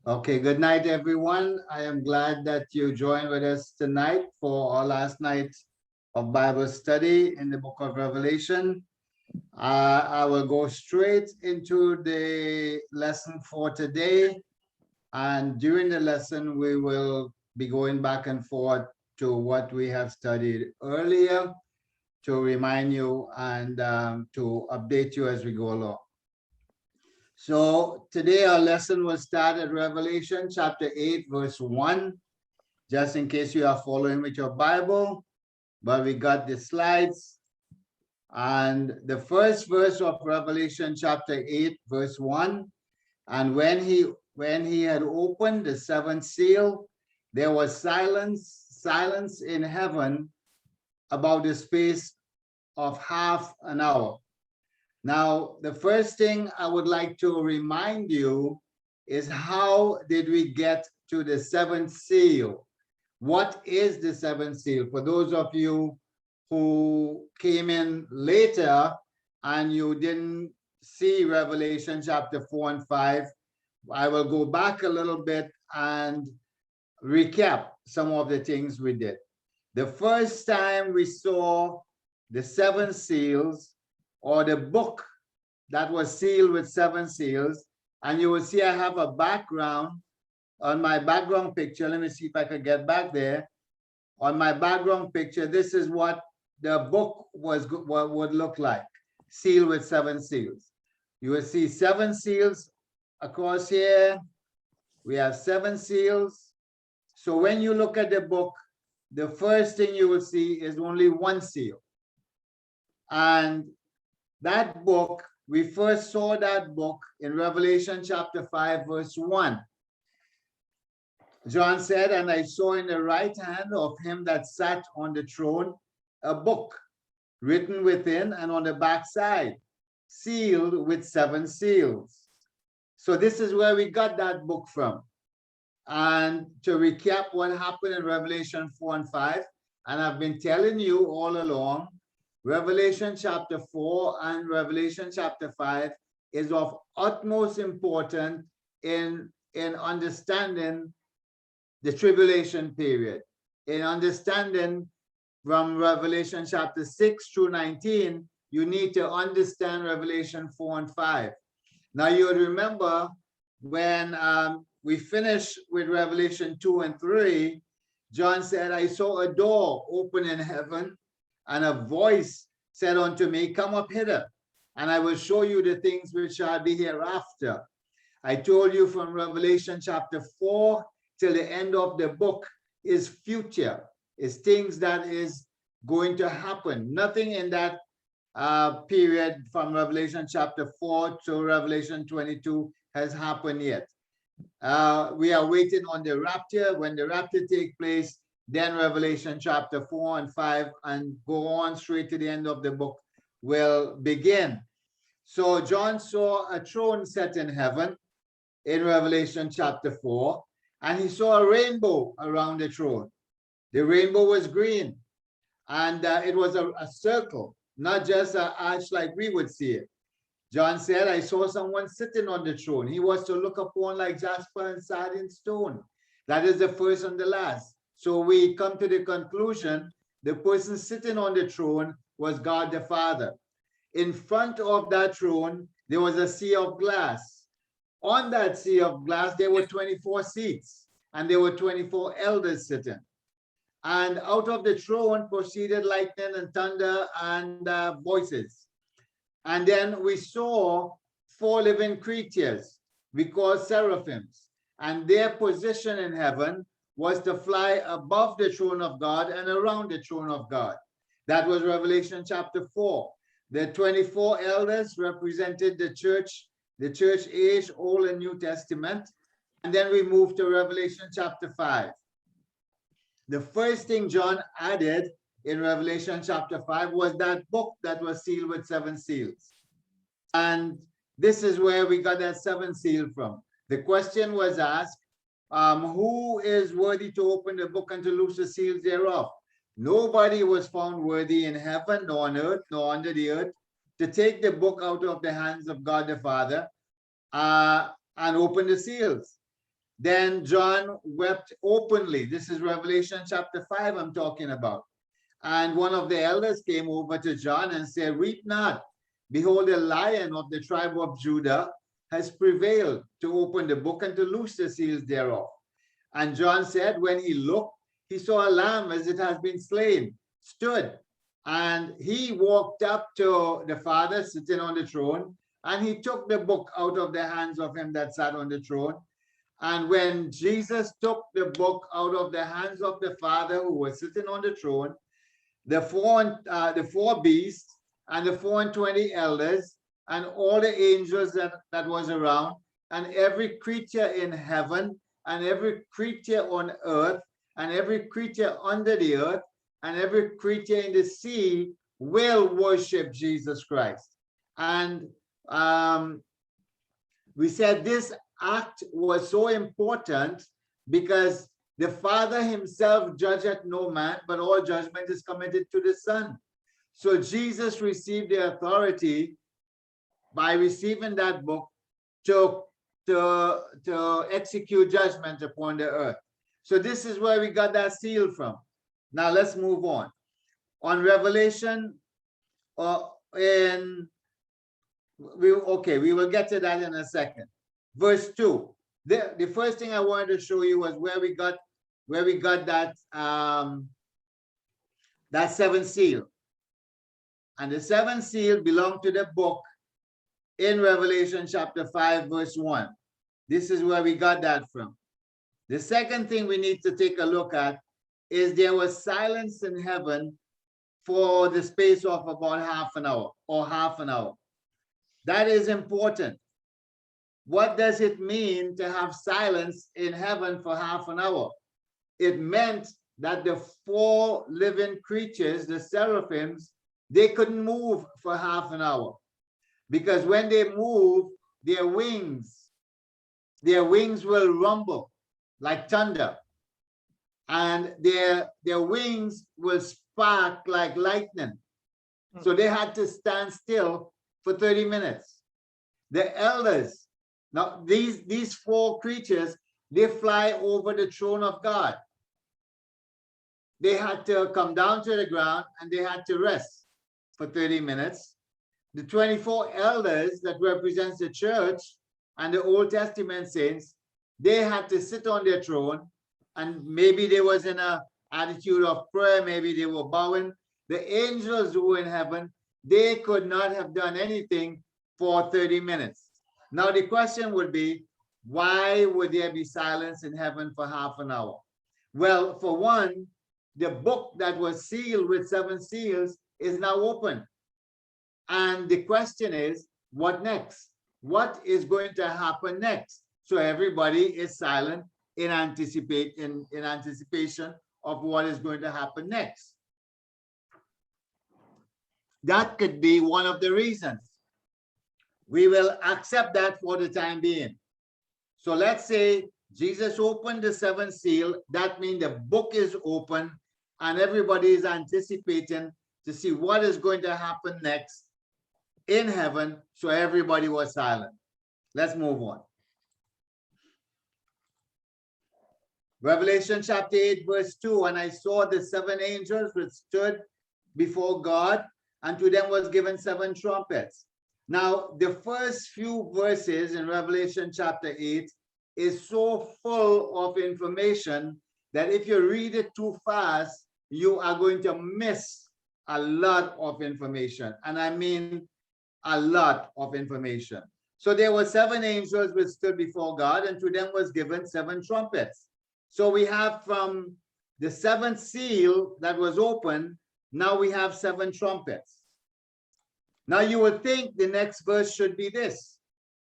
Okay, good night, everyone. I am glad that you joined with us tonight for our last night of Bible study in the book of Revelation. I will go straight into the lesson for today. And during the lesson, we will be going back and forth to what we have studied earlier to remind you and to update you as we go along. So today our lesson will start at Revelation chapter 8, verse 1, just in case you are following with your Bible. But we got the slides. And the first verse of Revelation chapter 8, verse 1, and when he had opened the seventh seal, there was silence in heaven about the space of half an hour. Now, the first thing I would like to remind you is how did we get to the seventh seal? What is the seventh seal? For those of you who came in later and you didn't see Revelation chapter 4 and 5, I will go back a little bit and recap some of the things we did. The first time we saw the seven seals, or the book that was sealed with seven seals, and you will see I have a background on my background picture. Let me see if I can get back there. On my background picture, this is what the book what would look like, sealed with seven seals. You will see seven seals across here. We have seven seals. So when you look at the book, the first thing you will see is only one seal. And that book, we first saw that book in Revelation chapter 5, verse 1. John said, and I saw in the right hand of him that sat on the throne a book written within and on the backside, sealed with seven seals. So this is where we got that book from. And to recap what happened in Revelation 4 and 5, and I've been telling you all along, Revelation chapter 4 and Revelation chapter 5 is of utmost importance in understanding the tribulation period, in understanding from Revelation chapter 6 through 19, you need to understand Revelation 4 and 5. Now you would remember when we finished with Revelation 2 and 3, John said, I saw a door open in heaven, and a voice said unto me, come up hither, and I will show you the things which shall be hereafter. I told you from Revelation chapter 4 till the end of the book is future, is things that is going to happen. Nothing in that period from Revelation chapter 4 to Revelation 22 has happened yet. We are waiting on the rapture. When the rapture takes place, then Revelation chapter 4 and 5 and go on straight to the end of the book will begin. So John saw a throne set in heaven in Revelation chapter 4, and he saw a rainbow around the throne. The rainbow was green, and it was a circle, not just an arch like we would see it. John said, I saw someone sitting on the throne. He was to look upon like jasper and sardine stone. That is the first and the last. So we come to the conclusion, the person sitting on the throne was God the Father. In front of that throne, there was a sea of glass. On that sea of glass, there were 24 seats, and there were 24 elders sitting. And out of the throne proceeded lightning and thunder and voices. And then we saw four living creatures we call seraphims, and their position in heaven was to fly above the throne of God and around the throne of God. That was Revelation chapter 4. The 24 elders represented the church age, Old and New Testament. And then we move to Revelation chapter 5. The first thing John added in Revelation chapter 5 was that book that was sealed with seven seals. And this is where we got that seven seal from. The question was asked, who is worthy to open the book and to loose the seals thereof? Nobody was found worthy in heaven, nor on earth, nor under the earth, to take the book out of the hands of God the Father and open the seals. Then John wept openly. This is Revelation chapter 5 I'm talking about. And one of the elders came over to John and said, "Weep not. Behold, the Lion of the tribe of Judah has prevailed to open the book and to loose the seals thereof." And John said, when he looked, he saw a lamb as it has been slain, stood. And he walked up to the Father sitting on the throne, and he took the book out of the hands of him that sat on the throne. And when Jesus took the book out of the hands of the Father who was sitting on the throne, the four beasts and the 24 elders and all the angels that was around, and every creature in heaven and every creature on earth and every creature under the earth and every creature in the sea will worship Jesus Christ. And we said this act was so important because the Father himself judgeth no man, but all judgment is committed to the Son. So Jesus received the authority by receiving that book to execute judgment upon the earth. So this is where we got that seal from. Now let's move on. On Revelation, we will get to that in a second. Verse 2. The first thing I wanted to show you was where we got that that seventh seal. And the seventh seal belonged to the book in Revelation chapter 5, verse 1. This is where we got that from. The second thing we need to take a look at is there was silence in heaven for the space of about half an hour. That is important. What does it mean to have silence in heaven for half an hour? It meant that the four living creatures, the seraphims, they couldn't move for half an hour. Because when they move, their wings will rumble like thunder. And their wings will spark like lightning. So they had to stand still for 30 minutes. The elders, now these four creatures, they fly over the throne of God. They had to come down to the ground and they had to rest for 30 minutes. The 24 elders that represents the church and the Old Testament saints, they had to sit on their throne, and maybe they was in an attitude of prayer, maybe they were bowing. The angels who were in heaven, they could not have done anything for 30 minutes. Now the question would be, why would there be silence in heaven for half an hour? Well, for one, the book that was sealed with 7 seals is now open. And the question is, what next? What is going to happen next? So everybody is silent in anticipation of what is going to happen next. That could be one of the reasons. We will accept that for the time being. So let's say Jesus opened the 7th seal. That means the book is open and everybody is anticipating to see what is going to happen next in heaven. So everybody was silent. Let's move on. Revelation chapter 8, verse 2. And I saw the 7 angels which stood before God, and to them was given 7 trumpets. Now, the first few verses in Revelation chapter 8 is so full of information that if you read it too fast, you are going to miss a lot of information. And I mean a lot of information. So there were 7 angels which stood before God, and to them was given 7 trumpets. So we have from the 7th seal that was open, now we have 7 trumpets. Now you would think the next verse should be this.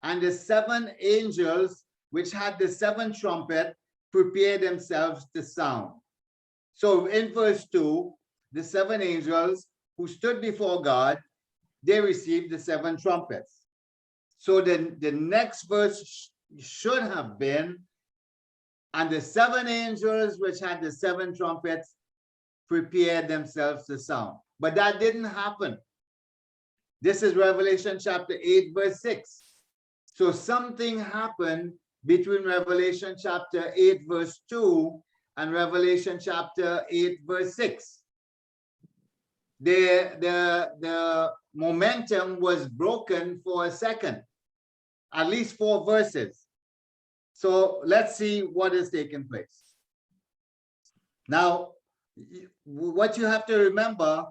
And the 7 angels which had the 7th trumpet prepared themselves to sound. So in verse 2, the 7 angels who stood before God, they received the 7 trumpets. So the next verse should have been, and the 7 angels which had the 7 trumpets prepared themselves to sound. But that didn't happen. This is Revelation chapter 8, verse 6. So something happened between Revelation chapter 8 verse 2 and Revelation chapter 8 verse 6. The momentum was broken for a second, at least 4 verses. So let's see what is taking place. Now, what you have to remember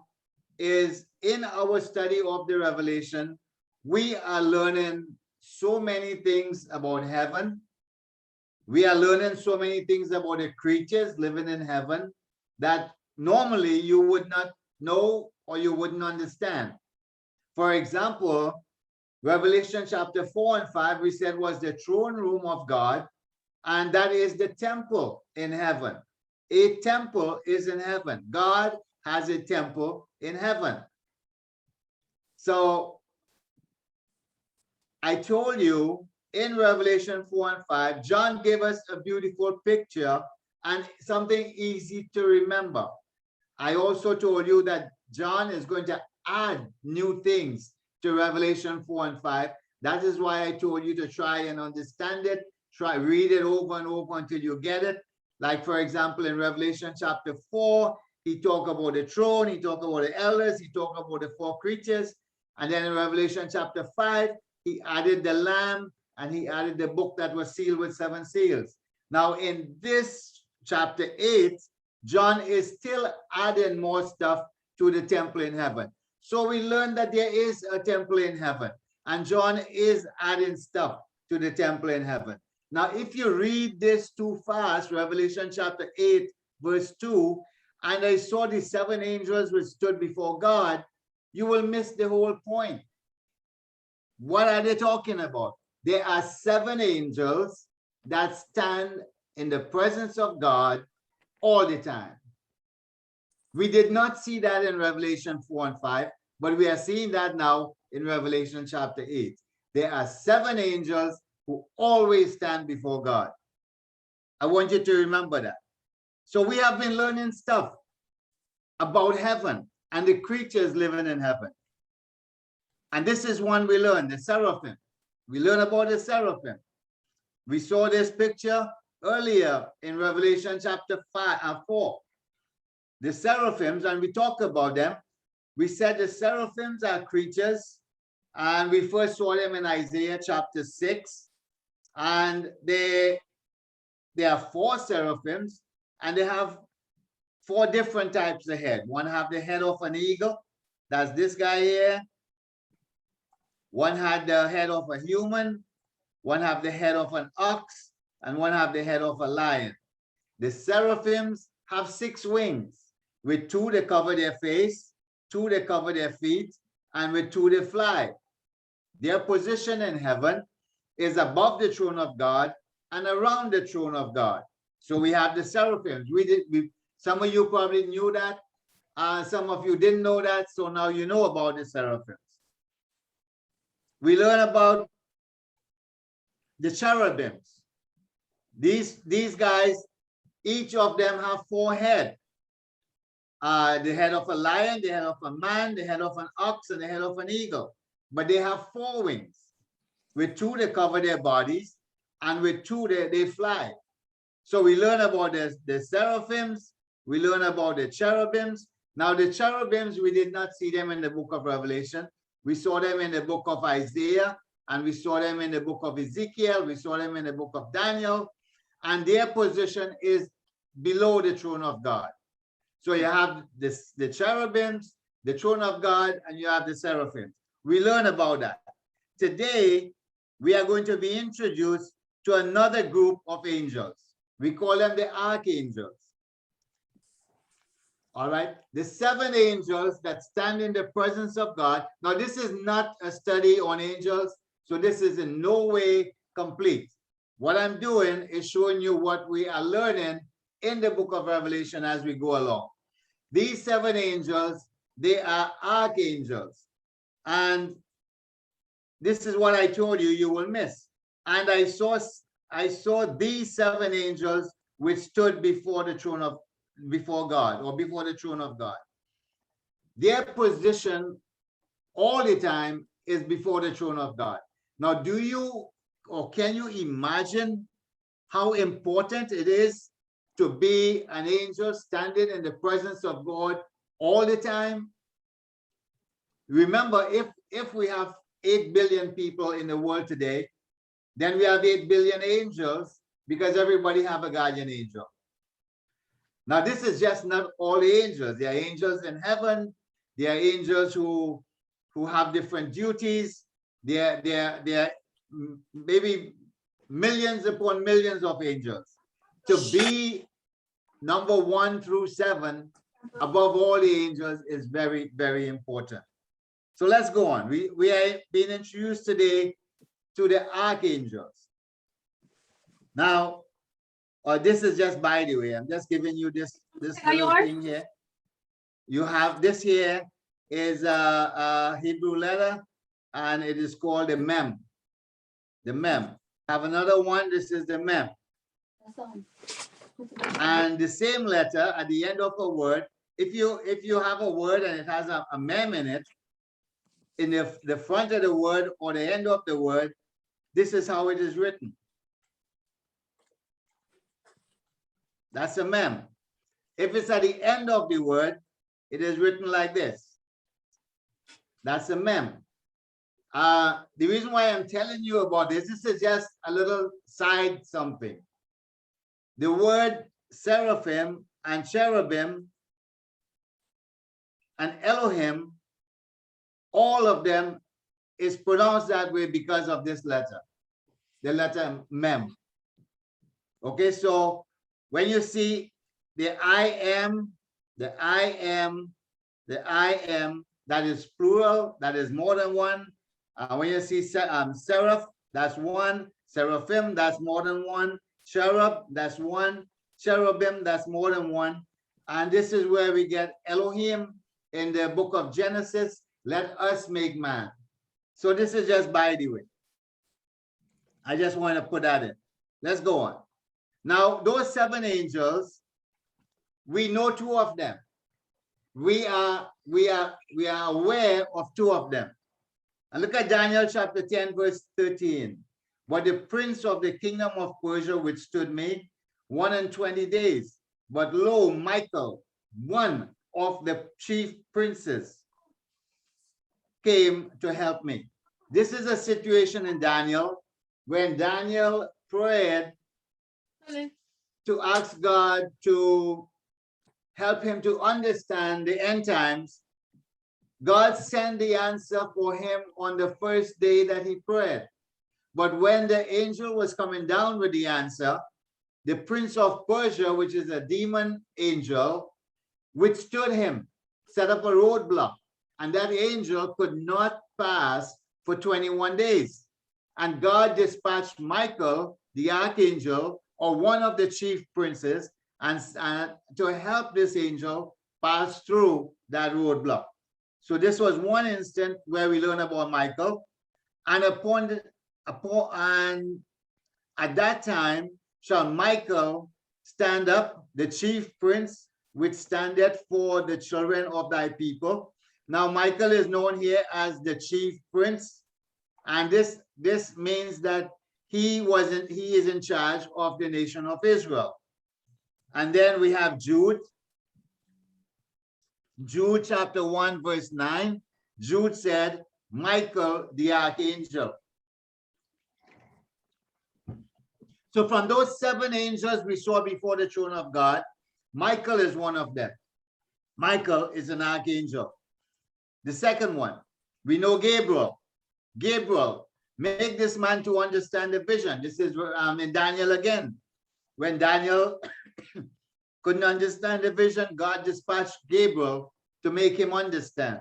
is in our study of the Revelation, we are learning so many things about heaven. We are learning so many things about the creatures living in heaven that normally you would not know or you wouldn't understand. For example, Revelation chapter 4 and 5, we said was the throne room of God, and that is the temple in heaven. A temple is in heaven. God has a temple in heaven. So I told you in Revelation 4 and 5, John gave us a beautiful picture and something easy to remember. I also told you that John is going to add new things to Revelation 4 and 5. That is why I told you to try and understand it. Read it over and over until you get it. Like, for example, in Revelation chapter 4, he talked about the throne, he talked about the elders, he talked about the 4 creatures. And then in Revelation chapter 5, he added the Lamb and he added the book that was sealed with 7 seals. Now, in this chapter 8, John is still adding more stuff to the temple in heaven. So we learned that there is a temple in heaven, and John is adding stuff to the temple in heaven. Now, if you read this too fast, Revelation chapter 8, verse 2, and I saw the 7 angels which stood before God, you will miss the whole point. What are they talking about? There are 7 angels that stand in the presence of God all the time. We did not see that in Revelation 4 and 5, but we are seeing that now in Revelation chapter 8. There are 7 angels who always stand before God. I want you to remember that. So we have been learning stuff about heaven and the creatures living in heaven. And this is one we learned, the seraphim. We learn about the seraphim. We saw this picture earlier in Revelation chapter 4. The seraphims, and we talked about them. We said the seraphims are creatures, and we first saw them in Isaiah chapter 6. And there are 4 seraphims, and they have 4 different types of head. One have the head of an eagle, that's this guy here. One had the head of a human, one have the head of an ox, and one have the head of a lion. The seraphims have 6 wings. With 2 they cover their face, 2 they cover their feet, and with 2 they fly. Their position in heaven is above the throne of God and around the throne of God. So we have the seraphims. Some of you probably knew that. Some of you didn't know that. So now you know about the seraphims. We learn about the cherubims. These guys, each of them have 4 heads. The head of a lion, the head of a man, the head of an ox, and the head of an eagle. But they have 4 wings. With 2, they cover their bodies, and with 2, they fly. So we learn about the seraphims, we learn about the cherubims. Now, the cherubims, we did not see them in the book of Revelation. We saw them in the book of Isaiah, and we saw them in the book of Ezekiel, we saw them in the book of Daniel, and their position is below the throne of God. So you have the cherubims, the throne of God, and you have the seraphims. We learn about that. Today, we are going to be introduced to another group of angels. We call them the archangels. All right, the 7 angels that stand in the presence of God. Now, this is not a study on angels, so this is in no way complete. What I'm doing is showing you what we are learning in the book of Revelation as we go along. These 7 angels, they are archangels. And this is what I told you, you will miss. And I saw these 7 angels which stood before the throne of before God, or before the throne of God. Their position all the time is before the throne of God. Now, do you or can you imagine how important it is to be an angel standing in the presence of God all the time? Remember, if we have 8 billion people in the world today, then we have 8 billion angels, because everybody have a guardian angel. Now, this is just not all the angels. There are angels in heaven. There are angels who have different duties. There are maybe millions upon millions of angels. To be number 1 through 7 above all the angels is very, very important. So let's go on. We are being introduced today to the archangels. Now, this is just by the way, I'm just giving you this little thing here. You have this here is a Hebrew letter, and it is called the mem. The mem. Have another one. This is the mem. And the same letter at the end of a word. If you have a word and it has a mem in it, in the front of the word or the end of the word, this is how it is written. That's a mem. If it's at the end of the word, it is written like this. That's a mem. The reason why I'm telling you about this is just a little side something. The word seraphim and cherubim and Elohim, all of them is pronounced that way because of this letter, the letter mem. Okay, so when you see the I am, that is plural, that is more than one. When you see seraph, that's one. Seraphim, that's more than one. Cherub, that's one. Cherubim, that's more than one. And this is where we get Elohim in the book of Genesis. Let us make man. So this is just by the way. I just want to put that in. Let's go on. Now, those 7 angels, we know 2 of them. We are aware of 2 of them. And look at Daniel chapter 10, verse 13. But the prince of the kingdom of Persia withstood me 21 days. But lo, Michael, one of the chief princes, came to help me. This is a situation in Daniel when Daniel prayed to ask God to help him to understand the end times. God sent the answer for him on the first day that he prayed. But when the angel was coming down with the answer, the prince of Persia, which is a demon angel, withstood him, set up a roadblock, and that angel could not pass for 21 days. And God dispatched Michael, the archangel, or one of the chief princes, and to help this angel pass through that roadblock. So this was one instant where we learn about Michael. And at that time shall Michael stand up, the chief prince, which standeth for the children of thy people. Now Michael is known here as the chief prince, and this means that he is in charge of the nation of Israel. And then we have Jude chapter 1 verse 9. Jude said, Michael the archangel. So from those 7 angels we saw before the throne of God, Michael is one of them. Michael is an archangel. The second one, we know Gabriel. Gabriel, make this man to understand the vision. This is in Daniel again. When Daniel couldn't understand the vision, God dispatched Gabriel to make him understand.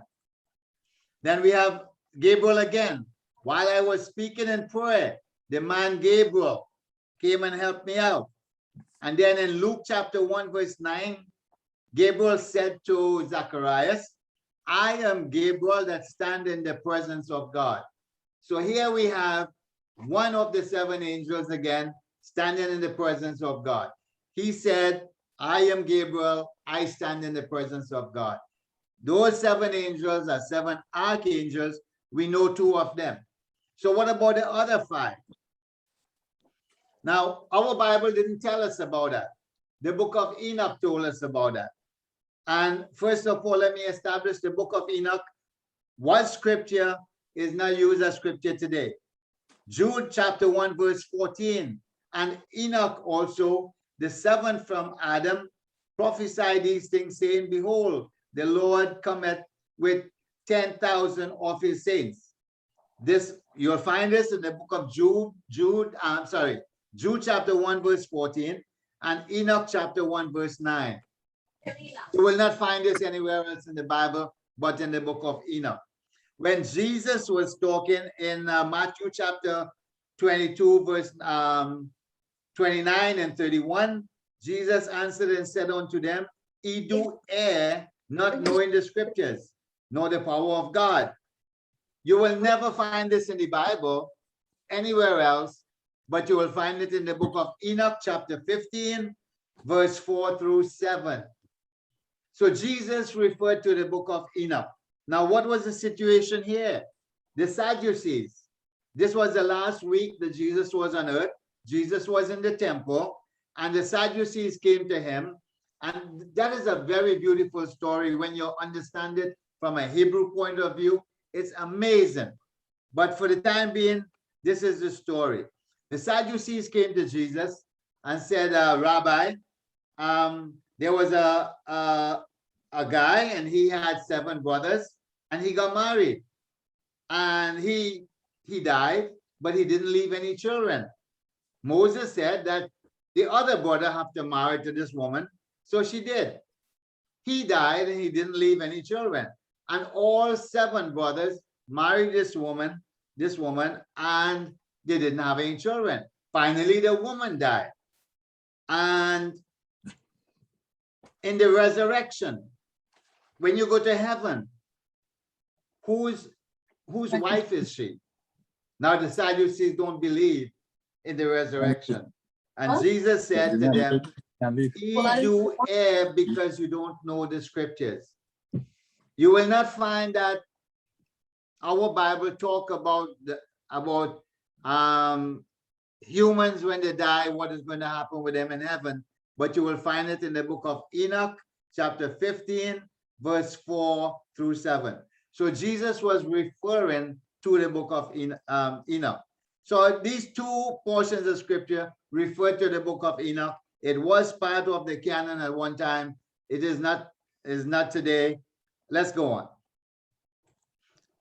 Then we have Gabriel again. While I was speaking in prayer, the man Gabriel came and helped me out. And then in Luke chapter 1 verse 9, Gabriel said to Zacharias, I am Gabriel that stand in the presence of God. So here we have one of the 7 angels again standing in the presence of God. He said, I am Gabriel, I stand in the presence of God. Those 7 angels are 7 archangels. We know 2 of them. So what about the other 5? Now, our Bible didn't tell us about that. The book of Enoch told us about that. And first of all, let me establish the book of Enoch was scripture, is not used as scripture today. Jude chapter 1 verse 14, and Enoch also, the seventh from Adam, prophesied these things, saying, behold, the Lord cometh with 10,000 of his saints. This, you'll find this in the book of Jude chapter 1 verse 14 and Enoch chapter 1 verse 9. You will not find this anywhere else in the Bible but in the book of Enoch. When Jesus was talking in Matthew chapter 22 verse 29 and 31, Jesus answered and said unto them, ye do err, not knowing the scriptures, nor the power of God. You will never find this in the Bible anywhere else, but you will find it in the book of Enoch chapter 15, verse 4 through 7. So Jesus referred to the book of Enoch. Now, what was the situation here? The Sadducees. This was the last week that Jesus was on earth. Jesus was in the temple, and the Sadducees came to him. And that is a very beautiful story when you understand it from a Hebrew point of view. It's amazing. But for the time being, this is the story. The Sadducees came to Jesus and said, Rabbi, there was a guy, and he had 7 brothers, and he got married. And he died, but he didn't leave any children. Moses said that the other brother have to marry to this woman. So she did. He died, and he didn't leave any children. And all 7 brothers married this woman, and they didn't have any children. Finally, the woman died. And in the resurrection, when you go to heaven, whose wife is she? Now the Sadducees don't believe in the resurrection. And Jesus said to them, ye do err because you don't know the scriptures. You will not find that our Bible talk about humans when they die, what is going to happen with them in heaven. But you will find it in the book of Enoch, chapter 15, verse 4 through 7. So Jesus was referring to the book of Enoch. So these 2 portions of scripture refer to the book of Enoch. It was part of the canon at one time. It is not today. Let's go on.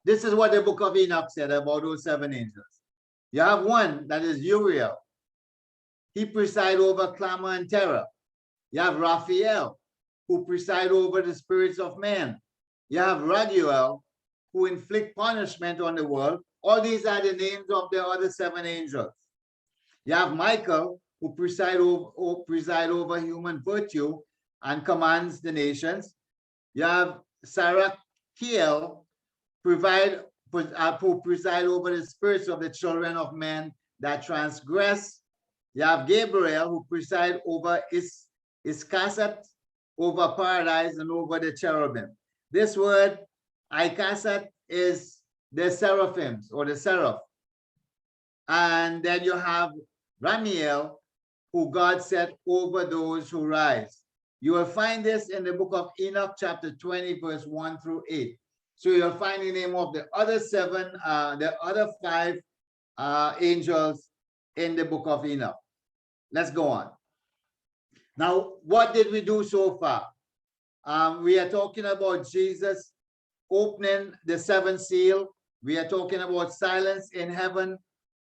This is what the book of Enoch said about those 7 angels. You have one that is Uriel. He presides over clamor and terror. You have Raphael, who presides over the spirits of men. You have Raguel, who inflict punishment on the world. All these are the names of the other 7 angels. You have Michael, who preside over human virtue and commands the nations. You have Sarakiel, who preside over the spirits of the children of men that transgress. You have Gabriel, who preside over Iskasat, over paradise and over the cherubim. This word, Ikasat, is the seraphims or the seraph. And then you have Ramiel, who God set over those who rise. You will find this in the book of Enoch, chapter 20, verse 1 through 8. So you'll find the name of the other 5 angels in the book of Enoch. Let's go on. Now, what did we do so far? We are talking about Jesus opening the 7th seal. We are talking about silence in heaven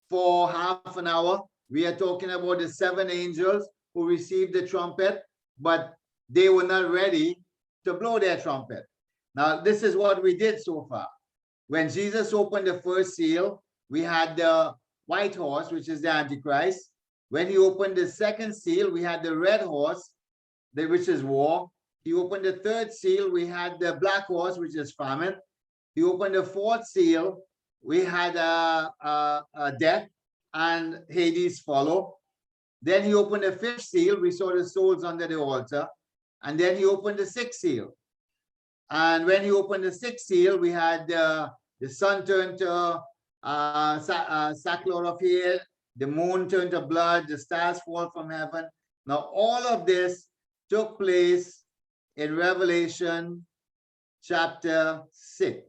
for half an hour. We are talking about the 7 angels who received the trumpet, but they were not ready to blow their trumpet. Now, this is what we did so far. When Jesus opened the first seal, we had the white horse, which is the Antichrist. When he opened the 2nd seal, we had the red horse, which is war. He opened the 3rd seal, we had the black horse, which is famine. He opened the 4th seal, we had death, and Hades follow. Then he opened the 5th seal, we saw the souls under the altar. And then he opened the 6th seal. And when he opened the 6th seal, we had the sun turned to sackcloth of hair, the moon turned to blood, the stars fall from heaven. Now, all of this took place in Revelation chapter 6.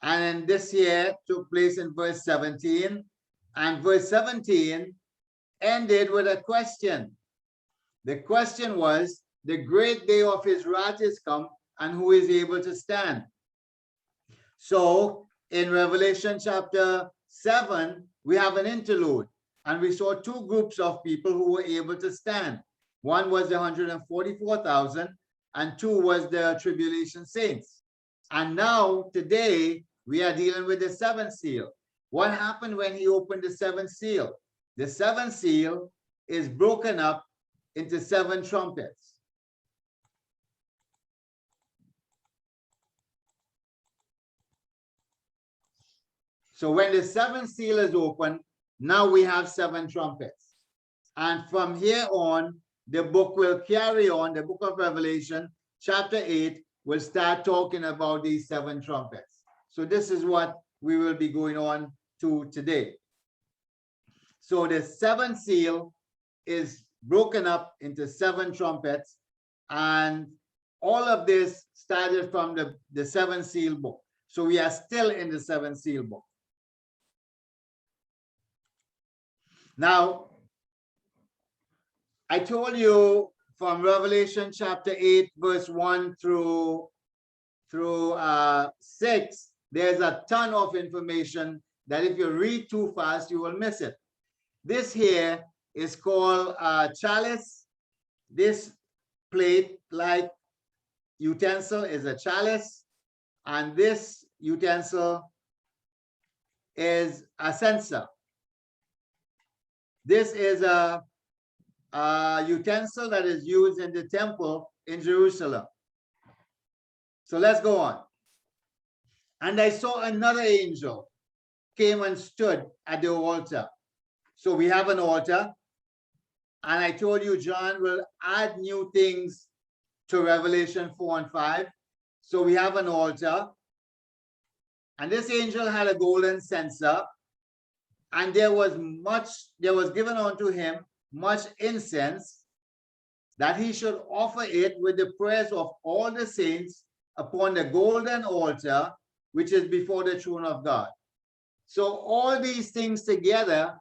And then this here took place in verse 17. And verse 17 ended with a question. The question was, the great day of his wrath is come, and who is able to stand? So in Revelation chapter 7, we have an interlude, and we saw two groups of people who were able to stand. One was the 144,000, and two was the tribulation saints. And now, today, we are dealing with the seventh seal. What happened when he opened the seventh seal? The seventh seal is broken up into 7 trumpets. So when the seventh seal is open, now we have 7 trumpets. And from here on, the book will carry on. The book of Revelation, chapter 8, will start talking about these 7 trumpets. So this is what we will be going on to today. So the seventh seal is broken up into 7 trumpets, and all of this started from the 7th seal book. So we are still in the 7th seal book. Now, I told you from Revelation chapter 8, verse 1 through 6, there's a ton of information that if you read too fast, you will miss it. This here is called a chalice. This plate-like utensil is a chalice, and this utensil is a censer. This is a utensil that is used in the temple in Jerusalem. So let's go on. And I saw another angel came and stood at the altar. So we have an altar, and I told you John will add new things to Revelation 4 and 5. So we have an altar, and this angel had a golden censer, and there was given unto him much incense, that he should offer it with the prayers of all the saints upon the golden altar, which is before the throne of God. So all these things together,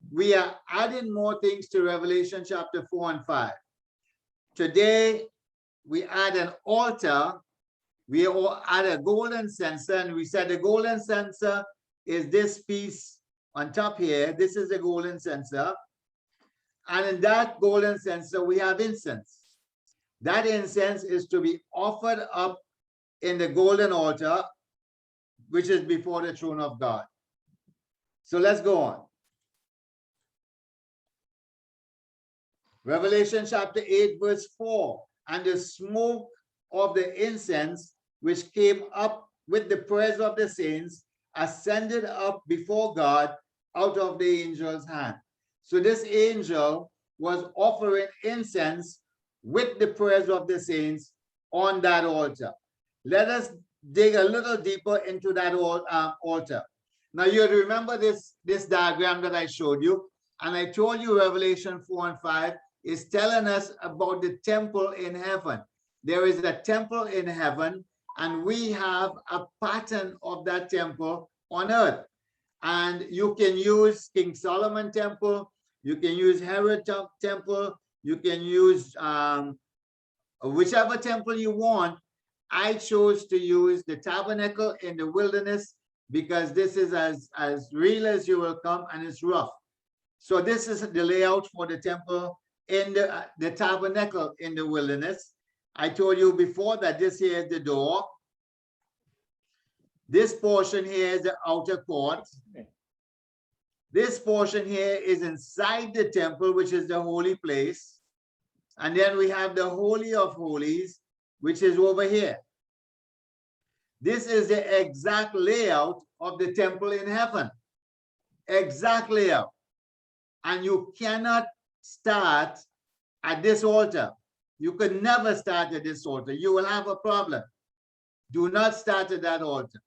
we are adding more things to Revelation chapter 4 and 5. Today, we add an altar, we add a golden censer, and we said the golden censer is this piece on top here. This is the golden censer. And in that golden censer, we have incense. That incense is to be offered up in the golden altar, which is before the throne of God. So let's go on. Revelation chapter 8, verse 4. And the smoke of the incense, which came up with the prayers of the saints, ascended up before God out of the angel's hand. So this angel was offering incense with the prayers of the saints on that altar. Let us dig a little deeper into that altar. Now you remember this diagram that I showed you, and I told you Revelation 4 and 5 is telling us about the temple in heaven. There is a temple in heaven, and we have a pattern of that temple on earth. And you can use King Solomon temple, you can use Herod temple, you can use whichever temple you want. I chose to use the tabernacle in the wilderness because this is as real as you will come, and it's rough. So this is the layout for the temple in the tabernacle in the wilderness. I told you before that this here is the door. This portion here is the outer court. This portion here is inside the temple, which is the holy place. And then we have the Holy of Holies, which is over here. This is the exact layout of the temple in heaven. Exact layout. And you cannot start at this altar. You could never start at this altar. You will have a problem. Do not start at that altar.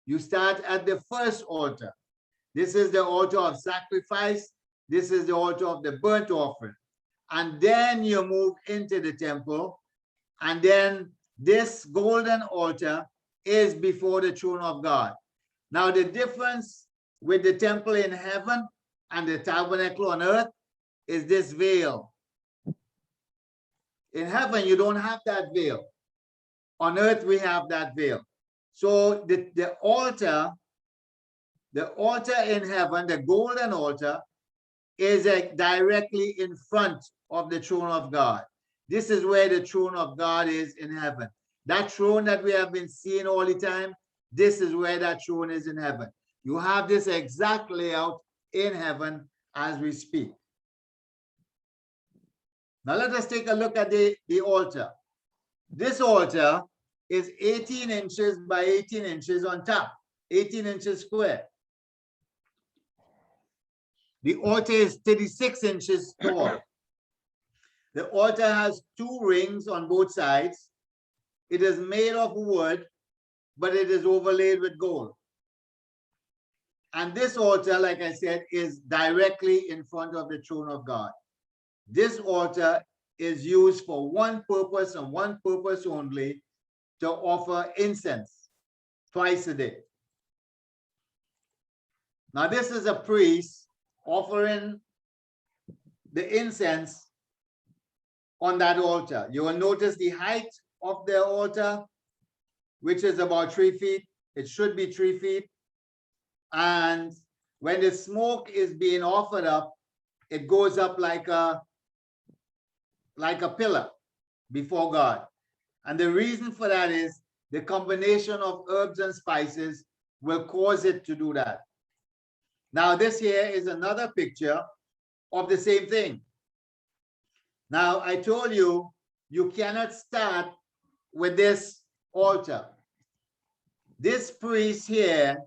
You start at the first altar. This is the altar of sacrifice. This is the altar of the burnt offering. And then you move into the temple. And then this golden altar is before the throne of God. Now, the difference with the temple in heaven and the tabernacle on earth is this veil. In heaven, you don't have that veil. On earth, we have that veil. So the altar in heaven, the golden altar, is directly in front of the throne of God. This is where the throne of God is in heaven. That throne that we have been seeing all the time, this is where that throne is in heaven. You have this exact layout in heaven as we speak. Now let us take a look at the altar. This altar is 18 inches by 18 inches on top, 18 inches square. The altar is 36 inches tall. The altar has 2 rings on both sides. It is made of wood, but it is overlaid with gold. And this altar, like I said, is directly in front of the throne of God. This altar is used for one purpose and one purpose only, to offer incense twice a day. Now, this is a priest offering the incense on that altar. You will notice the height of the altar, which is about 3 feet. It should be 3 feet. And when the smoke is being offered up, it goes up like a pillar before God. And the reason for that is the combination of herbs and spices will cause it to do that. Now, this here is another picture of the same thing. Now, I told you, you cannot start with this altar. This priest here,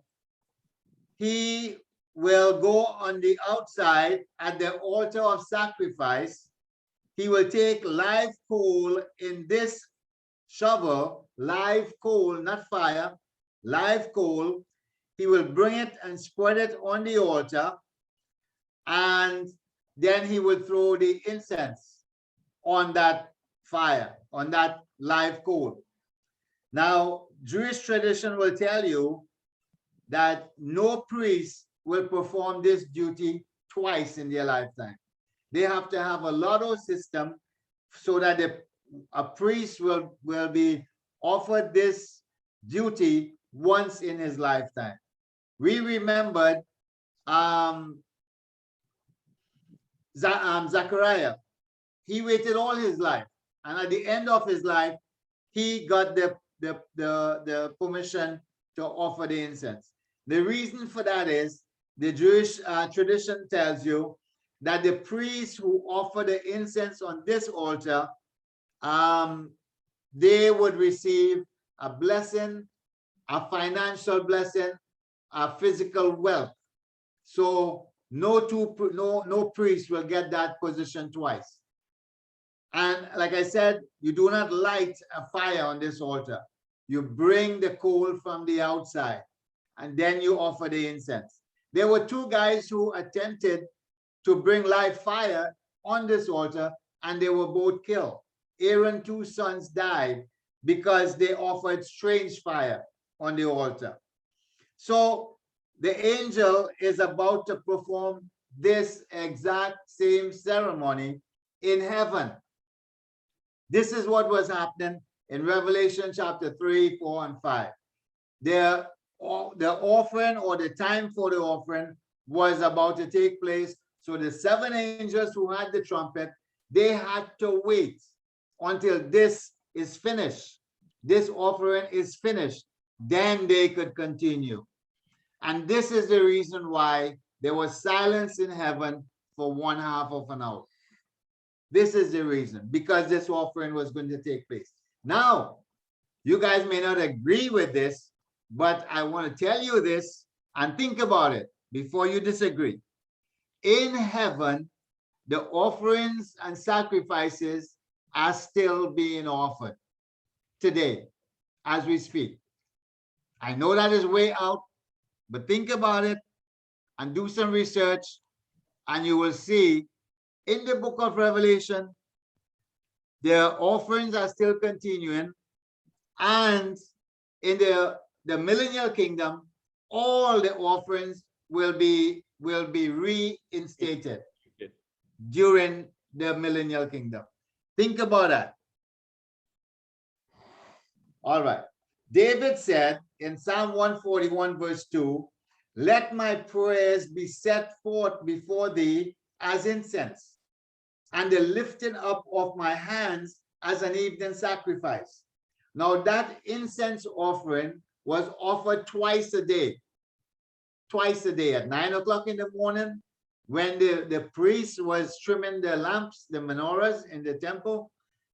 he will go on the outside at the altar of sacrifice. He will take live coal in this shovel, live coal, not fire, live coal. He will bring it and spread it on the altar, and then he will throw the incense on that fire, on that live coal. Now, Jewish tradition will tell you that no priest will perform this duty twice in their lifetime. They have to have a lotto system so that a priest will be offered this duty once in his lifetime. We remembered Zachariah. He waited all his life, and at the end of his life, he got the permission to offer the incense. The reason for that is the Jewish tradition tells you that the priests who offer the incense on this altar, they would receive a blessing, a financial blessing, a physical wealth. So no priest will get that position twice. And like I said, you do not light a fire on this altar. You bring the coal from the outside, and then you offer the incense. There were 2 guys who attempted to bring live fire on this altar, and they were both killed. Aaron's 2 sons died because they offered strange fire on the altar. So the angel is about to perform this exact same ceremony in heaven. This is what was happening in Revelation chapter 3, 4, and 5. The offering, or the time for the offering, was about to take place. So the 7 angels who had the trumpet, they had to wait until this is finished. This offering is finished. Then they could continue. And this is the reason why there was silence in heaven for 1/2 of an hour. This is the reason, because this offering was going to take place. Now, you guys may not agree with this, but I want to tell you this and think about it before you disagree. In heaven, the offerings and sacrifices are still being offered today as we speak. I know that is way out, but think about it. and do some research, and you will see in the book of Revelation, the offerings are still continuing, and in the millennial kingdom, all the offerings will be reinstated during the millennial kingdom. Think about that. All right. David said in Psalm 141 verse 2, let my prayers be set forth before thee as incense, and the lifting up of my hands as an evening sacrifice. Now that incense offering was offered twice a day at 9 o'clock in the morning when the priest was trimming the lamps, the menorahs in the temple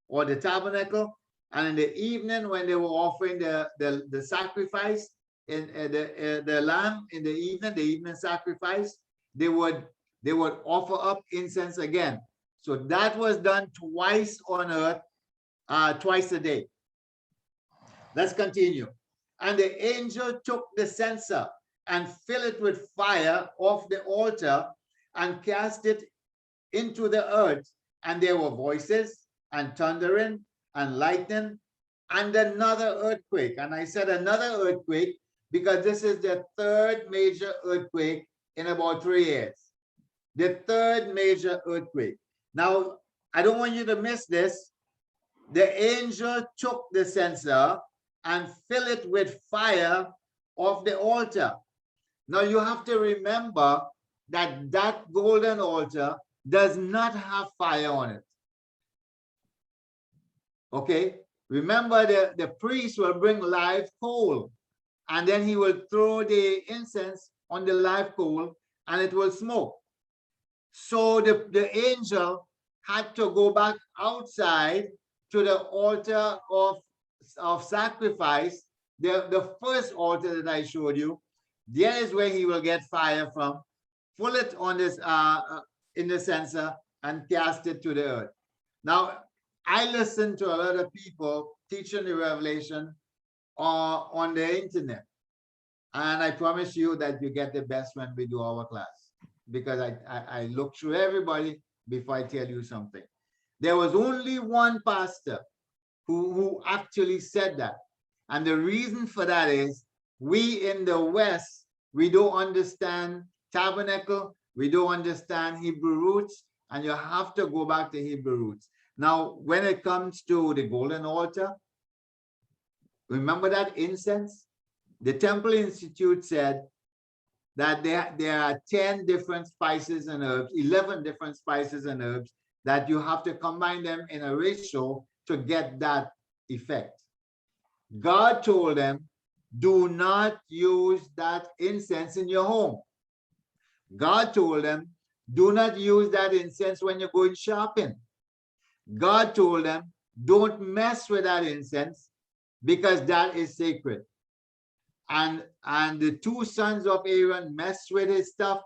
or the tabernacle, and in the evening when they were offering the sacrifice in the lamb in the evening sacrifice, they would offer up incense again. So that was done twice on earth, twice a day. Let's continue. And the angel took the censer and filled it with fire off the altar and cast it into the earth. And there were voices and thundering and lightning and another earthquake. And I said another earthquake because this is the third major earthquake in about 3 years. The third major earthquake. Now, I don't want you to miss this. The angel took the censer and filled it with fire off the altar. Now you have to remember that that golden altar does not have fire on it. Okay? Remember the priest will bring live coal, and then he will throw the incense on the live coal and it will smoke. So the angel had to go back outside to the altar of sacrifice, the first altar that I showed you. There is where he will get fire from, pull it on this in the censer and cast it to the earth. Now, I listen to a lot of people teaching the Revelation on the internet, and I promise you that you get the best when we do our class, because I look through everybody before I tell you something. There was only one pastor who actually said that. And the reason for that is we in the West, we don't understand tabernacle, we don't understand Hebrew roots, and you have to go back to Hebrew roots. Now, when it comes to the golden altar, remember that incense? The Temple Institute said that there are 10 different spices and herbs, 11 different spices and herbs, that you have to combine them in a ratio to get that effect. God told them, do not use that incense in your home. God told them, do not use that incense when you're going shopping. God told them, don't mess with that incense because that is sacred. And the 2 sons of Aaron messed with his stuff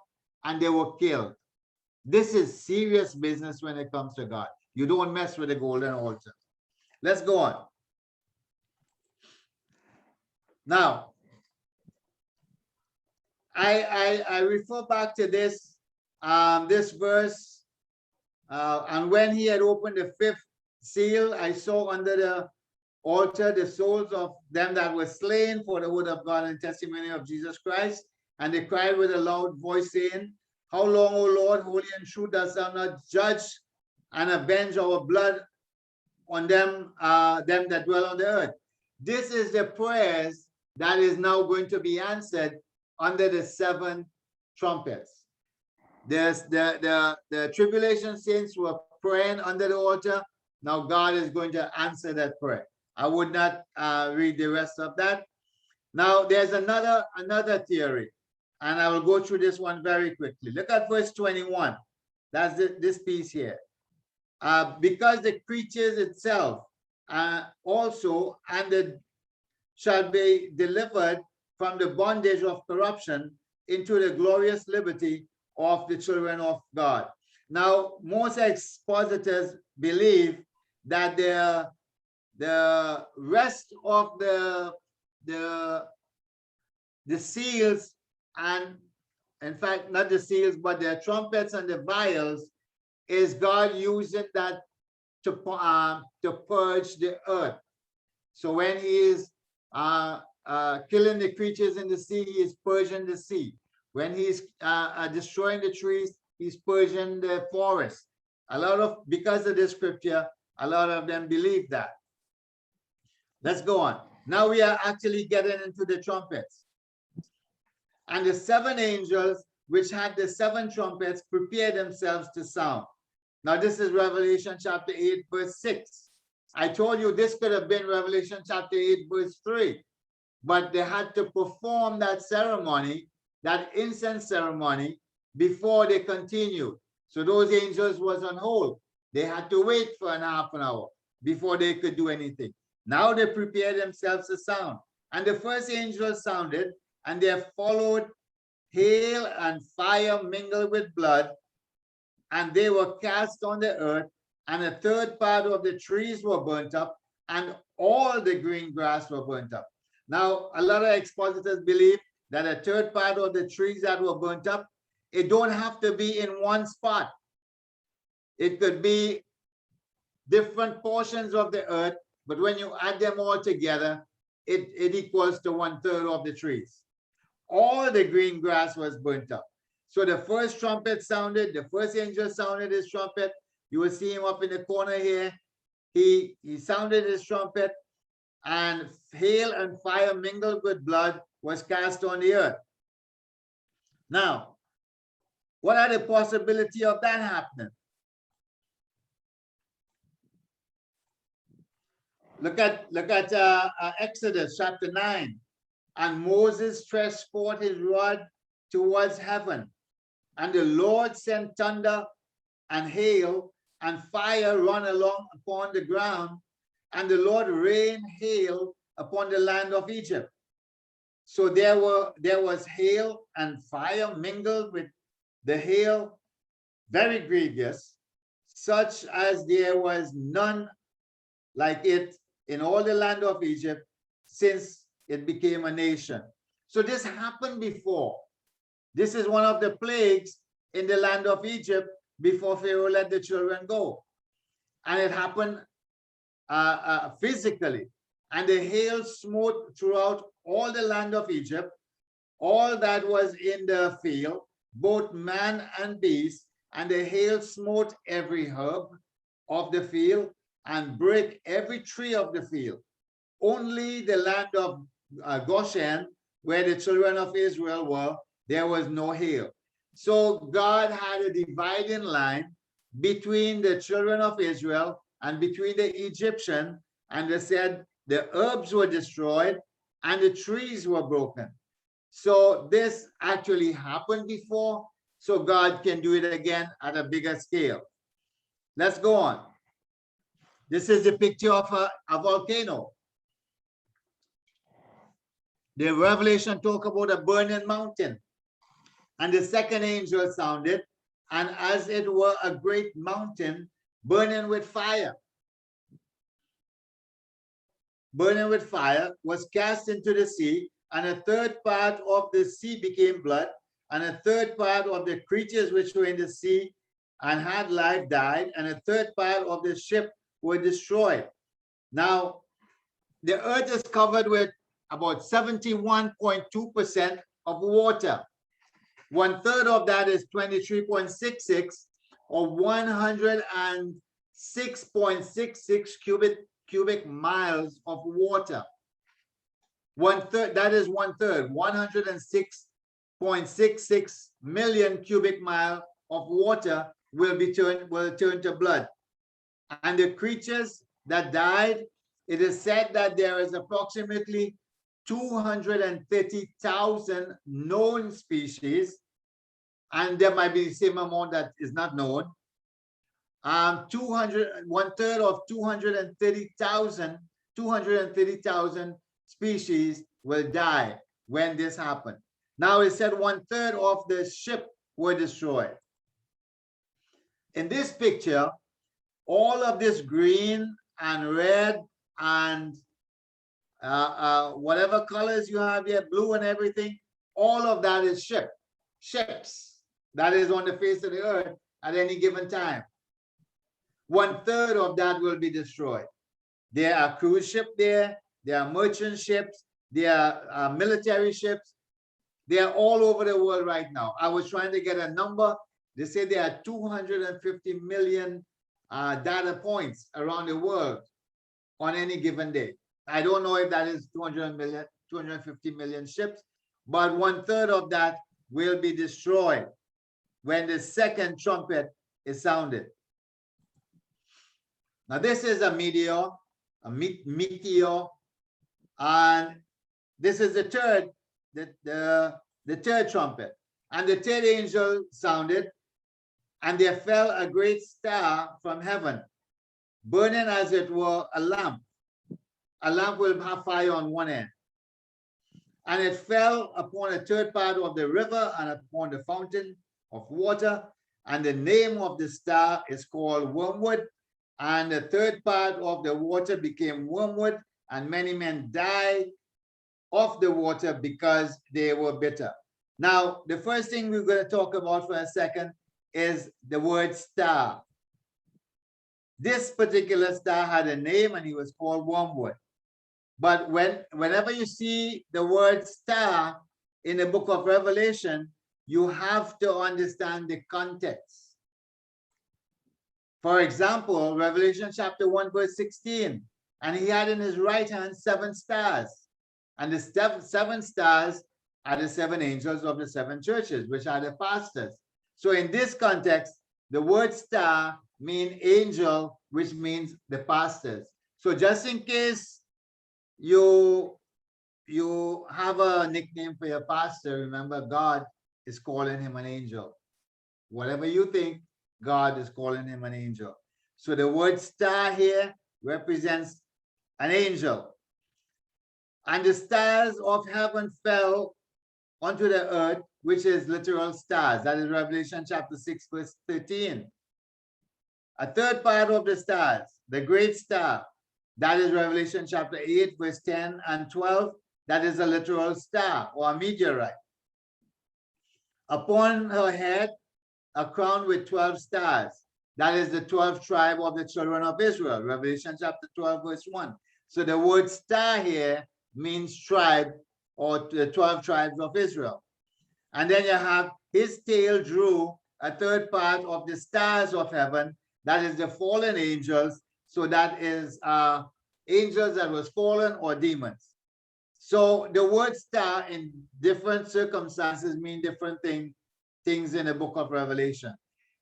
and they were killed. This is serious business when it comes to God. You don't mess with the golden altar. Let's go on. Now, I refer back to this verse, and when he had opened the 5th seal, I saw under the altar the souls of them that were slain for the word of God and testimony of Jesus Christ, and they cried with a loud voice, saying, how long, O Lord, holy and true, dost thou not judge and avenge our blood on them that dwell on the earth? This is the prayers that is now going to be answered under the 7 trumpets. There's the tribulation saints were praying under the altar. Now God is going to answer that prayer. I would not read the rest of that. Now there's another theory, and I will go through this one very quickly. Look at verse 21. That's this piece here. Because the creatures itself also shall be delivered from the bondage of corruption into the glorious liberty of the children of God. Now, most expositors believe that the rest of the seals and in fact, not the seals, but the trumpets and the vials, is God using that to purge the earth. So when he is killing the creatures in the sea, he is purging the sea. When he's destroying the trees, he's purging the forest. Because of this scripture, a lot of them believe that. Let's go on. Now we are actually getting into the trumpets. And the seven angels, which had the seven trumpets, prepared themselves to sound. Now this is Revelation chapter 8, verse 6. I told you this could have been Revelation chapter 8, verse 3. But they had to perform that ceremony, that incense ceremony, before they continued. So those angels was on hold. They had to wait for an half an hour before they could do anything. Now they prepared themselves to sound. And the first angel sounded, and there followed hail and fire mingled with blood, and they were cast on the earth, and a third part of the trees were burnt up, and all the green grass were burnt up. Now, a lot of expositors believe that a third part of the trees that were burnt up, it don't have to be in one spot. It could be different portions of the earth, but when you add them all together, it equals to 1/3 of the trees. All the green grass was burnt up. So the first trumpet sounded, the first angel sounded his trumpet. You will see him up in the corner here. He sounded his trumpet, and hail and fire mingled with blood was cast on the earth. Now, what are the possibility of that happening? Look at Exodus chapter 9. And Moses stretched forth his rod towards heaven, and the Lord sent thunder and hail and fire run along upon the ground, and the Lord rained hail upon the land of Egypt. So there was hail and fire mingled with the hail, very grievous, such as there was none like it in all the land of Egypt since it became a nation. So this happened before. This is one of the plagues in the land of Egypt before Pharaoh let the children go. And it happened physically. And the hail smote throughout all the land of Egypt, all that was in the field, both man and beast, and the hail smote every herb of the field and brake every tree of the field. Only the land of Goshen, where the children of Israel were, there was no hail. So God had a dividing line between the children of Israel and between the Egyptian, and they said the herbs were destroyed and the trees were broken. So this actually happened before, so God can do it again at a bigger scale. Let's go on. This is a picture of a volcano. The Revelation talk about a burning mountain. And the second angel sounded, and as it were a great mountain burning with fire. Burning with fire was cast into the sea, and a third part of the sea became blood, and a third part of the creatures which were in the sea and had life died, and a third part of the ship were destroyed. Now, the earth is covered with about 71.2% of water. 1/3 of that is 23.66 or 106.66 cubic miles of water. 1/3, that is 1/3, 106.66 million cubic miles of water will turn to blood. And the creatures that died, it is said that there is approximately 230,000 known species, and there might be the same amount that is not known. 1/3 of 230,000 species will die when this happened. Now it said 1/3 of the ship were destroyed. In this picture, all of this green and red and whatever colors you have here, blue and everything, all of that is ship. ships that is on the face of the earth at any given time. 1/3 of that will be destroyed. There are cruise ships there are merchant ships, there are military ships. They are all over the world right now. I was trying to get a number. They say there are 250 million data points around the world on any given day. I don't know if that is 250 million ships, but 1/3 of that will be destroyed when the second trumpet is sounded. Now this is a meteor, and this is the third trumpet. And the third angel sounded, and there fell a great star from heaven, burning as it were a lamp. A lamp will have fire on one end. And it fell upon a third part of the river and upon the fountain of water. And the name of the star is called Wormwood. And the third part of the water became wormwood, and many men died of the water because they were bitter. Now, the first thing we're going to talk about for a second is the word star. This particular star had a name, and he was called Wormwood. But whenever you see the word star in the book of Revelation, you have to understand the context. For example, Revelation chapter 1, verse 16, and he had in his right hand 7 stars. And the 7 stars are the 7 angels of the 7 churches, which are the pastors. So in this context, the word star means angel, which means the pastors. So just in case you have a nickname for your pastor, remember God is calling him an angel. Whatever you think, God is calling him an angel. So the word star here represents an angel. And the stars of heaven fell onto the earth, which is literal stars. That is Revelation chapter 6, verse 13. A third part of the stars, the great star, that is Revelation chapter 8, verse 10 and 12. That is a literal star or a meteorite. Upon her head, a crown with 12 stars. That is the 12th tribe of the children of Israel. Revelation chapter 12, verse 1. So the word star here means tribe, or the 12 tribes of Israel. And then you have his tail drew a third part of the stars of heaven. That is the fallen angels. So that is angels that was fallen or demons. So the word star in different circumstances mean different things in the book of Revelation.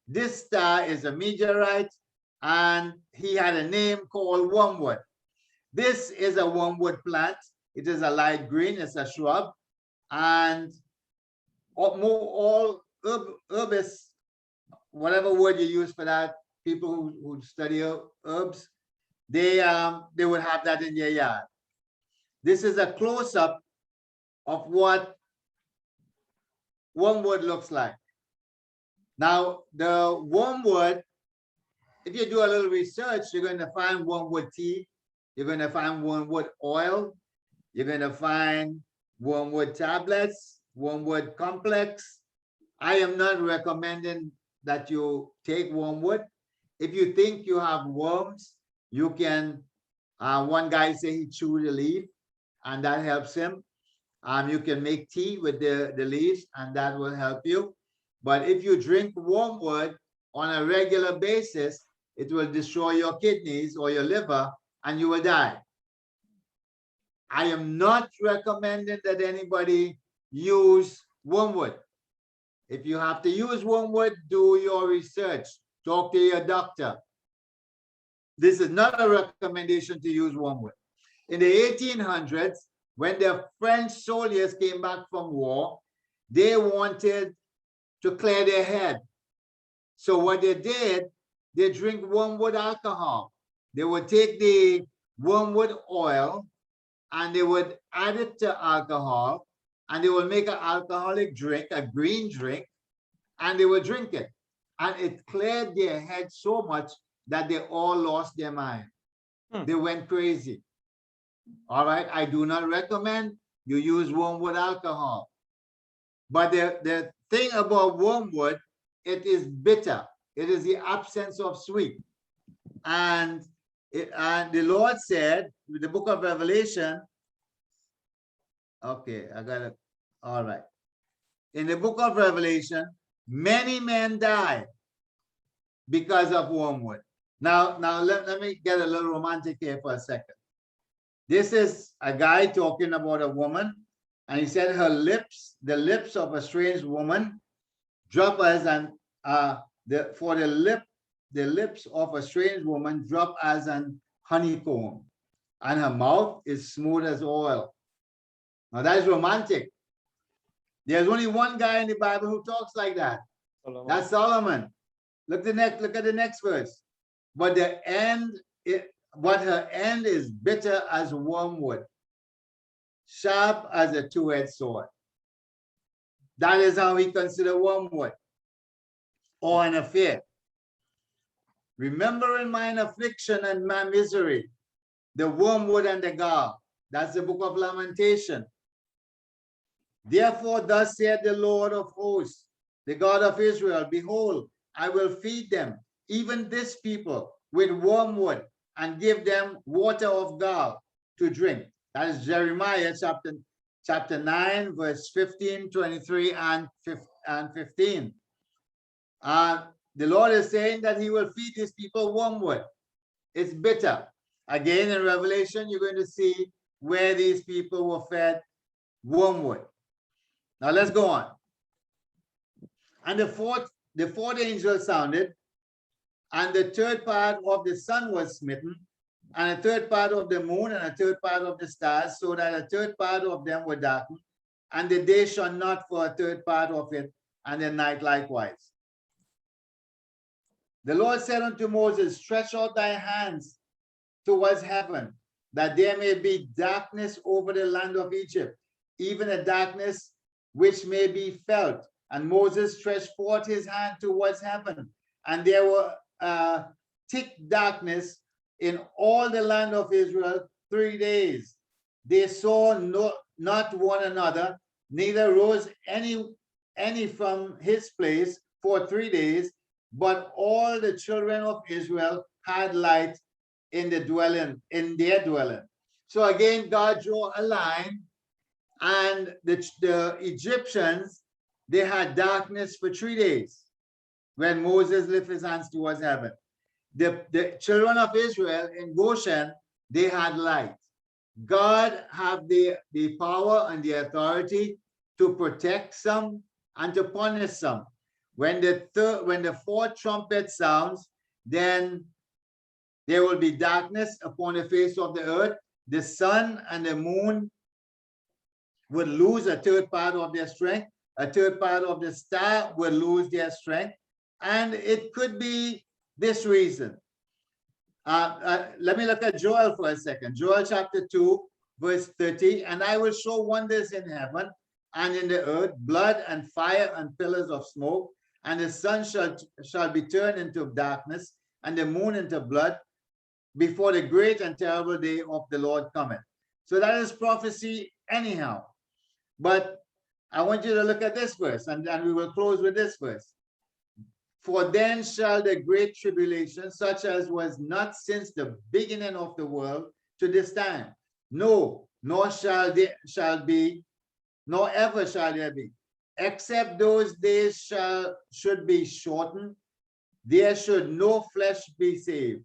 This star is a meteorite, and he had a name called wormwood. This is a wormwood plant. It is a light green, it's a shrub, and all herbs, whatever word you use for that, people who study herbs, they would have that in their yard. This is a close-up of what wormwood looks like. Now, the wormwood, if you do a little research, you're going to find wormwood tea, you're going to find wormwood oil, you're going to find wormwood tablets, wormwood complex. I am not recommending that you take wormwood. If you think you have worms, you can, one guy said he chewed the leaf and that helps him. You can make tea with the leaves and that will help you. But if you drink wormwood on a regular basis, it will destroy your kidneys or your liver and you will die. I am not recommending that anybody use wormwood. If you have to use wormwood, do your research. Talk to your doctor. This is not a recommendation to use wormwood. In the 1800s, when the French soldiers came back from war, they wanted to clear their head. So what they did, they drink wormwood alcohol. They would take the wormwood oil and they would add it to alcohol and they would make an alcoholic drink, a green drink, and they would drink it. And it cleared their head so much that they all lost their mind. They went crazy. All right, I do not recommend you use wormwood alcohol. But the thing about wormwood, it is bitter. It is the absence of sweet. And the Lord said, with the book of Revelation, okay, I got it. All right. In the book of Revelation, many men die because of wormwood. Now let me get a little romantic here for a second. This is a guy talking about a woman, and he said her lips, the lips of a strange woman, drop as an the lips of a strange woman drop as an honeycomb, and her mouth is smooth as oil. Now that is romantic. There's only one guy in the Bible who talks like that. Solomon. That's Solomon. Look at the next verse. But her end is bitter as wormwood, sharp as a two-edged sword. That is how we consider wormwood, or an affair. Remember in mine affliction and my misery, the wormwood and the gall. That's the book of Lamentation. Therefore, thus saith the Lord of hosts, the God of Israel, behold, I will feed them, even this people, with wormwood, and give them water of gall to drink. That is Jeremiah chapter 9, verse 15, 23, and 15. The Lord is saying that he will feed these people wormwood. It's bitter. Again, in Revelation, you're going to see where these people were fed wormwood. Now let's go on. And the fourth angel sounded, and the third part of the sun was smitten, and a third part of the moon, and a third part of the stars, so that a third part of them were darkened, and the day shone not for a third part of it, and the night likewise. The Lord said unto Moses, stretch out thy hands towards heaven, that there may be darkness over the land of Egypt, even a darkness which may be felt. And Moses stretched forth his hand towards heaven, and there were thick darkness in all the land of Israel 3 days. They saw not one another, neither rose any from his place for 3 days, but all the children of Israel had light in their dwelling. So again, God drew a line, and the Egyptians, they had darkness for 3 days when Moses lifted his hands towards heaven. The children of Israel in Goshen, they had light. God have the power and the authority to protect some and to punish some. When the fourth trumpet sounds, then there will be darkness upon the face of the earth. The sun and the moon would lose a third part of their strength. A third part of the star will lose their strength. And it could be this reason. Let me look at Joel for a second. Joel chapter 2, verse 30. And I will show wonders in heaven and in the earth, blood and fire and pillars of smoke. And the sun shall be turned into darkness, and the moon into blood, before the great and terrible day of the Lord cometh. So that is prophecy anyhow. But I want you to look at this verse, and we will close with this verse. For then shall the great tribulation, such as was not since the beginning of the world to this time, no, nor shall be, nor ever shall there be, except those days should be shortened. There should no flesh be saved,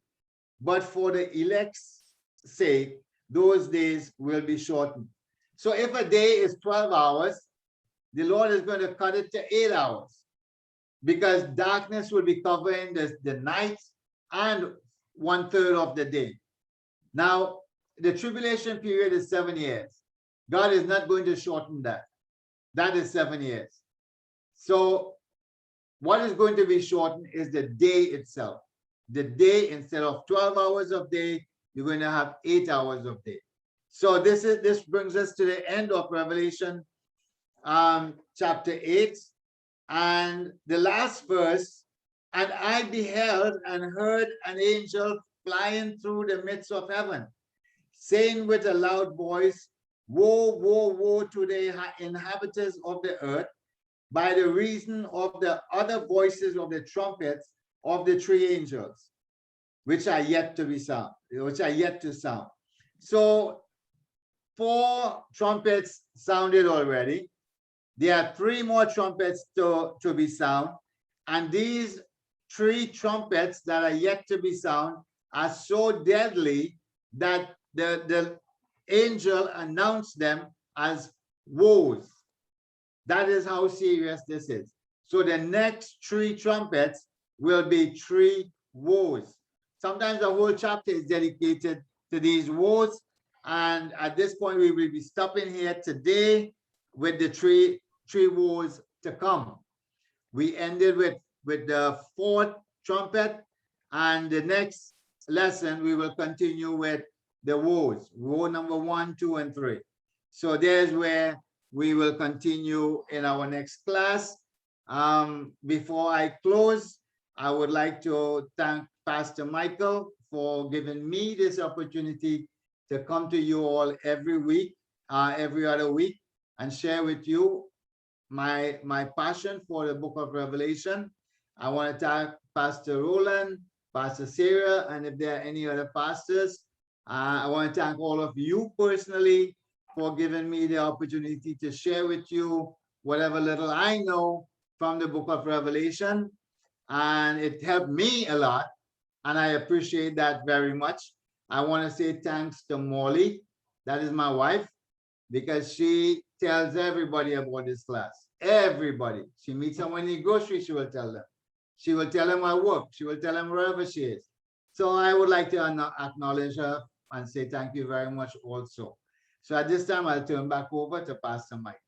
but for the elect's sake, those days will be shortened. So if a day is 12 hours, the Lord is going to cut it to 8 hours, because darkness will be covering the night and 1/3 of the day. Now, the tribulation period is 7 years. God is not going to shorten that. That is 7 years. So what is going to be shortened is the day itself. The day, instead of 12 hours of day, you're going to have 8 hours of day. So this brings us to the end of Revelation chapter 8. And the last verse, and I beheld and heard an angel flying through the midst of heaven, saying with a loud voice, woe, woe, woe to the inhabitants of the earth, by the reason of the other voices of the trumpets of the three angels, which are yet to be sound, which are yet to sound. So 4 trumpets sounded already. There are 3 more trumpets to be sound. And these 3 trumpets that are yet to be sound are so deadly that the angel announced them as woes. That is how serious this is. So the next 3 trumpets will be 3 woes. Sometimes the whole chapter is dedicated to these woes. And at this point, we will be stopping here today with the three woes to come. We ended with the 4th trumpet, and the next lesson we will continue with the woes, woe number 1, 2, and 3. So there's where we will continue in our next class. Before I close, I would like to thank Pastor Michael for giving me this opportunity to come to you all every week, every other week, and share with you my passion for the book of Revelation. I want to thank Pastor Roland, Pastor Sarah, and if there are any other pastors, I want to thank all of you personally for giving me the opportunity to share with you whatever little I know from the book of Revelation. And it helped me a lot, and I appreciate that very much. I want to say thanks to Molly, that is my wife, because she tells everybody about this class. Everybody. She meets someone in the grocery, she will tell them. She will tell them at work. She will tell them wherever she is. So I would like to acknowledge her and say thank you very much also. So at this time, I'll turn back over to Pastor Mike.